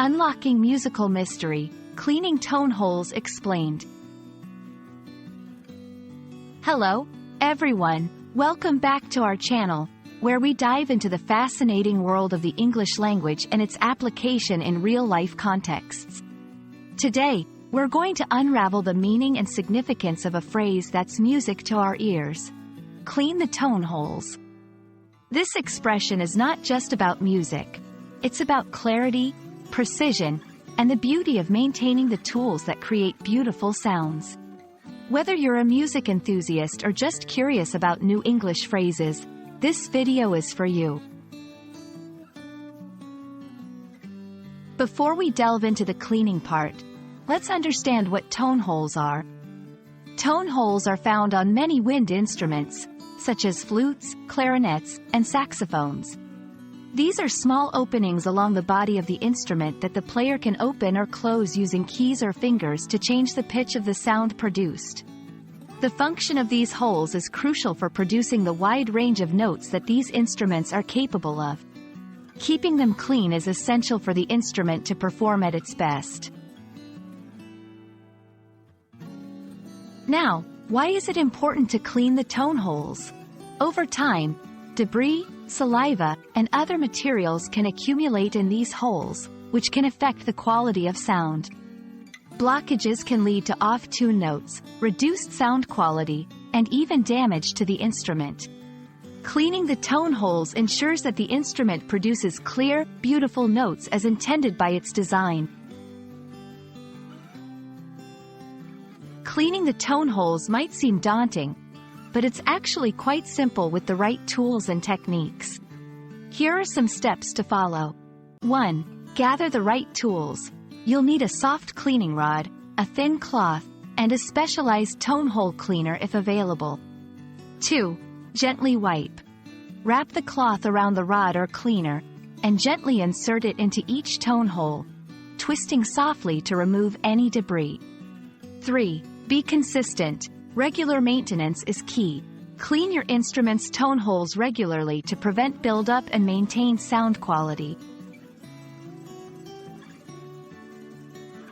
Unlocking musical mystery, cleaning tone holes explained. Hello, everyone. Welcome back to our channel, where we dive into the fascinating world of the English language and its application in real-life contexts. Today, we're going to unravel the meaning and significance of a phrase that's music to our ears. Clean the tone holes. This expression is not just about music. It's about clarity, precision, and the beauty of maintaining the tools that create beautiful sounds. Whether you're a music enthusiast or just curious about new English phrases, this video is for you. Before we delve into the cleaning part, let's understand what tone holes are. Tone holes are found on many wind instruments, such as flutes, clarinets, and saxophones. These are small openings along the body of the instrument that the player can open or close using keys or fingers to change the pitch of the sound produced. The function of these holes is crucial for producing the wide range of notes that these instruments are capable of. Keeping them clean is essential for the instrument to perform at its best. Now, why is it important to clean the tone holes? Over time, debris, saliva, and other materials can accumulate in these holes, which can affect the quality of sound. Blockages can lead to off-tune notes, reduced sound quality, and even damage to the instrument. Cleaning the tone holes ensures that the instrument produces clear, beautiful notes as intended by its design. Cleaning the tone holes might seem daunting, but it's actually quite simple with the right tools and techniques. Here are some steps to follow. 1. Gather the right tools. You'll need a soft cleaning rod, a thin cloth, and a specialized tone hole cleaner if available. 2. Gently wipe. Wrap the cloth around the rod or cleaner, and gently insert it into each tone hole, twisting softly to remove any debris. 3. Be consistent. Regular maintenance is key. Clean your instrument's tone holes regularly to prevent buildup and maintain sound quality.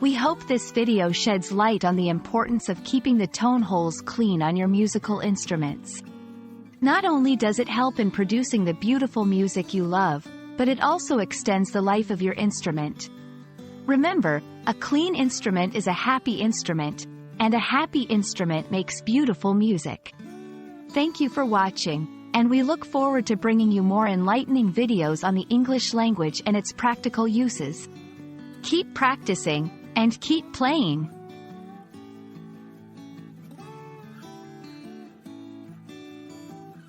We hope this video sheds light on the importance of keeping the tone holes clean on your musical instruments. Not only does it help in producing the beautiful music you love, but it also extends the life of your instrument. Remember, a clean instrument is a happy instrument, and a happy instrument makes beautiful music. Thank you for watching, and we look forward to bringing you more enlightening videos on the English language and its practical uses. Keep practicing, and keep playing.